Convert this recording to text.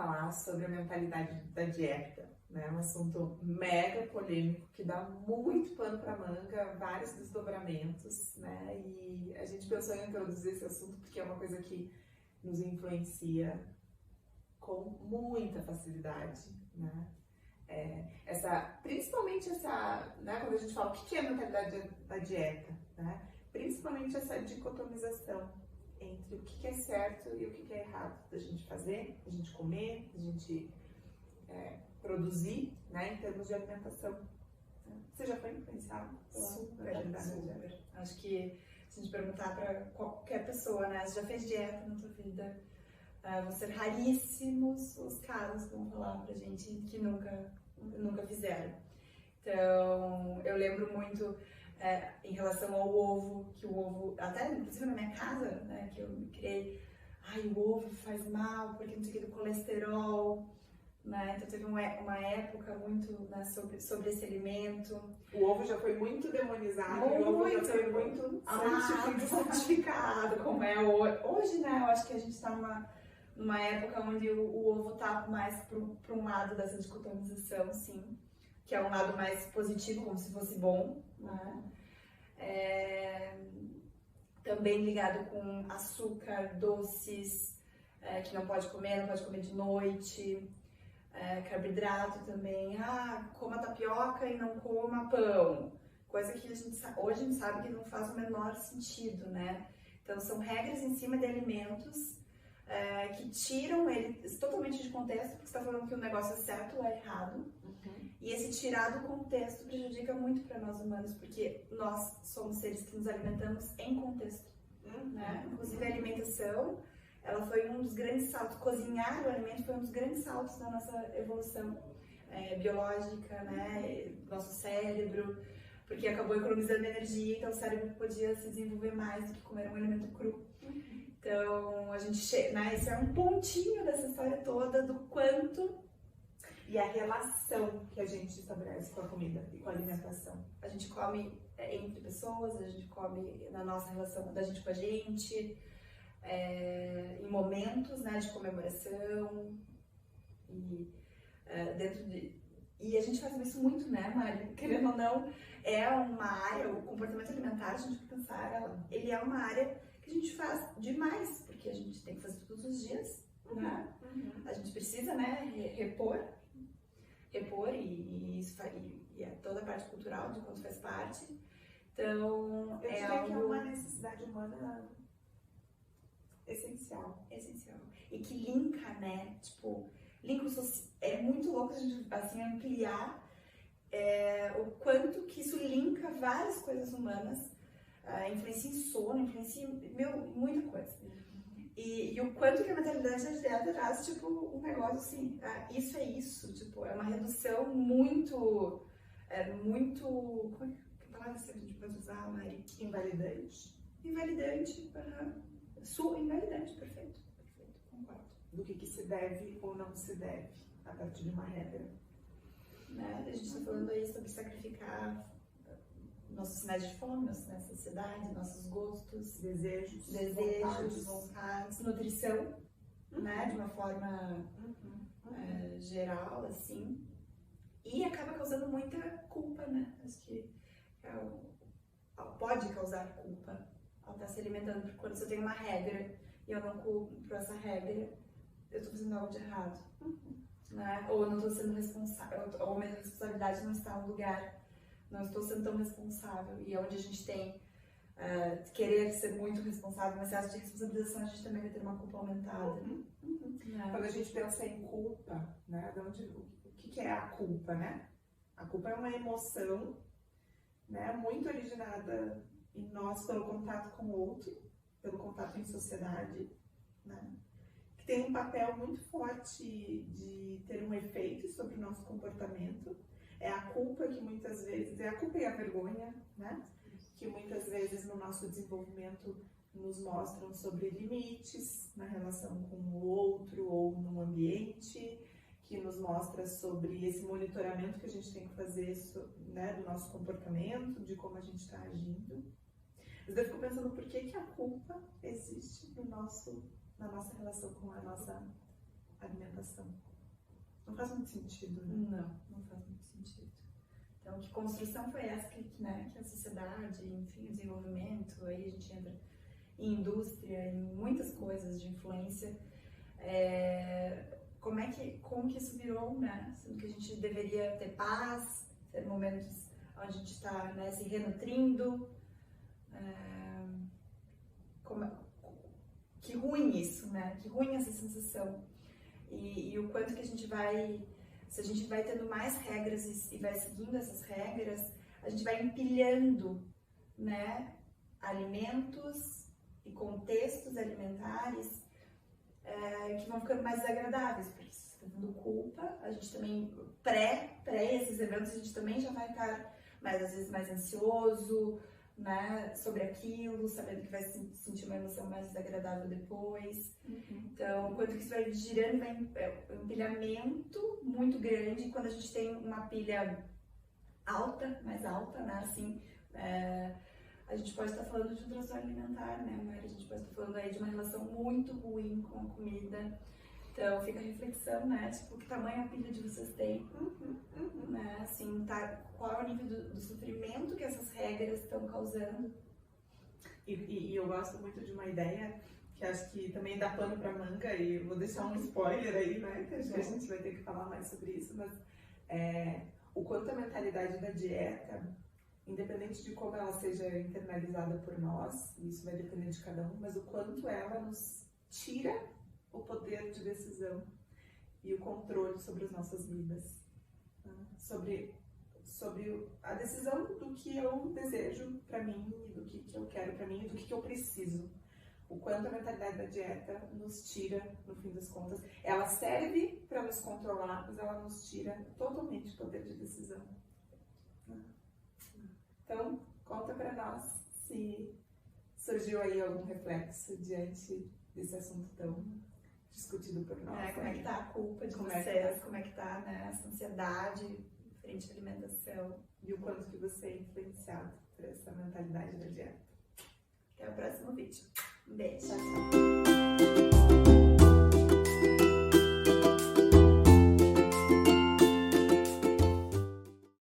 falar sobre a mentalidade da dieta, né? Um assunto mega polêmico que dá muito pano para manga, vários desdobramentos, né? E a gente pensou em introduzir esse assunto porque é uma coisa que nos influencia com muita facilidade, né? Principalmente essa, né, quando a gente fala o que é a mentalidade da dieta, né? Principalmente essa dicotomização entre o que é certo e o que é errado da gente fazer, da gente comer, da gente produzir, né, em termos de alimentação. Você já foi influenciado pela mentalidade da dieta? Acho que se a gente perguntar para qualquer pessoa, né, você já fez dieta na tua vida? Vão ser raríssimos os casos que vão falar pra gente que nunca fizeram. Então, eu lembro muito em relação ao ovo, que o ovo, até inclusive na minha casa, né, que eu me criei, o ovo faz mal porque não sei o que do colesterol, né? Então teve uma época muito, né, sobre esse alimento. O ovo já foi muito demonizado, e o ovo já foi muito santificado, como é hoje, né? Eu acho que a gente está numa época onde o ovo tá mais para um lado dessa dicotomização, sim, que é um lado mais positivo, como se fosse bom, né? Também ligado com açúcar, doces, que não pode comer de noite, carboidrato também, coma tapioca e não coma pão, coisa que hoje a gente sabe que não faz o menor sentido, né? Então são regras em cima de alimentos que tiram eles totalmente de contexto, porque você está falando que o negócio é certo ou é errado. E esse tirar do contexto prejudica muito para nós humanos, porque nós somos seres que nos alimentamos em contexto, né? Inclusive a alimentação, ela foi um dos grandes saltos, cozinhar o alimento foi um dos grandes saltos da nossa evolução biológica, né? Nosso cérebro, porque acabou economizando energia, então o cérebro podia se desenvolver mais do que comer um alimento cru. Então, a gente né, esse é um pontinho dessa história toda do quanto... E a relação que a gente estabelece com a comida e com a alimentação. A gente come entre pessoas, a gente come na nossa relação da gente com a gente, em momentos, né, de comemoração, e e a gente faz isso muito, né, Mari? Querendo ou não, é uma área, o comportamento alimentar, a gente vai pensar, ele é uma área que a gente faz demais, porque a gente tem que fazer todos os dias, né? A gente precisa, né, repor e isso e toda a parte cultural de quanto faz parte. Então, eu diria que é uma necessidade humana essencial. E que linka, né, tipo, é muito louco a gente, assim, ampliar o quanto que isso linka várias coisas humanas, influencia em sono, influencia em muita coisa. E o quanto que a mentalidade da dieta traz, tipo, um negócio assim, isso é isso, tipo, é uma redução muito, como é que palavra a gente pode usar, Mari? Invalidante, invalidante, perfeito, concordo. Do que se deve ou não se deve, a partir de uma regra. Né? A gente está falando aí sobre sacrificar nossos sinais de fome, nossa necessidade, nossos gostos, desejos, vontades, nutrição, né, de uma forma geral, assim, e acaba causando muita culpa, né? Acho que pode causar culpa ao estar se alimentando, porque quando você tem uma regra e eu não cumpro essa regra, eu estou fazendo algo de errado, né? Ou eu não estou sendo responsável, ou a minha responsabilidade não está no lugar. Não estou sendo tão responsável. E é onde a gente tem querer ser muito responsável, mas excesso de responsabilização, a gente também vai ter uma culpa aumentada. Quando a gente pensa em culpa, né, o que é a culpa, né? A culpa é uma emoção, né, muito originada em nós pelo contato com o outro, pelo contato em sociedade, né? Que tem um papel muito forte de ter um efeito sobre o nosso comportamento. É a culpa que muitas vezes, é a culpa e a vergonha, né? Que muitas vezes no nosso desenvolvimento nos mostram sobre limites na relação com o outro ou no ambiente, que nos mostra sobre esse monitoramento que a gente tem que fazer, né, do nosso comportamento, de como a gente está agindo. Mas eu fico pensando por que a culpa existe na nossa relação com a nossa alimentação. Não faz muito sentido, né? Não faz muito sentido. Então, que construção foi essa que a sociedade, enfim, o desenvolvimento, aí a gente entra em indústria, em muitas coisas de influência. Como que isso virou, né? Sendo que a gente deveria ter paz, ter momentos onde a gente está, né, se renutrindo. Que ruim isso, né? Que ruim essa sensação. E o quanto que a gente vai, se a gente vai tendo mais regras e vai seguindo essas regras, a gente vai empilhando, né, alimentos e contextos alimentares que vão ficando mais desagradáveis, porque você está dando culpa, a gente também, pré esses eventos, a gente também já vai estar às vezes mais ansioso, né, sobre aquilo, sabendo que vai sentir uma emoção mais desagradável depois. Então, quando isso vai girando, vai um empilhamento muito grande. Quando a gente tem uma pilha mais alta, né, assim, a gente pode estar falando de um transtorno alimentar, né, Mari? A gente pode estar falando aí de uma relação muito ruim com a comida. Então, fica a reflexão, né, tipo, que tamanho a pilha de vocês têm, né, assim, qual é o nível do sofrimento que essas regras estão causando. E eu gosto muito de uma ideia que acho que também dá pano pra manga, e eu vou deixar um spoiler aí, né, que acho que a gente vai ter que falar mais sobre isso, mas o quanto a mentalidade da dieta, independente de como ela seja internalizada por nós, isso vai depender de cada um, mas o quanto ela nos tira o poder de decisão e o controle sobre as nossas vidas, né? sobre a decisão do que eu desejo para mim, do que eu quero para mim, do que eu preciso. O quanto a mentalidade da dieta nos tira, no fim das contas. Ela serve para nos controlar, mas ela nos tira totalmente o poder de decisão. Então, conta para nós se surgiu aí algum reflexo diante desse assunto tão discutido por nós. Como é que tá a culpa de vocês, como é que tá, né, essa ansiedade frente à alimentação. E o quanto que você é influenciado por essa mentalidade da dieta. Até o próximo vídeo. Um beijo. Tchau, tchau.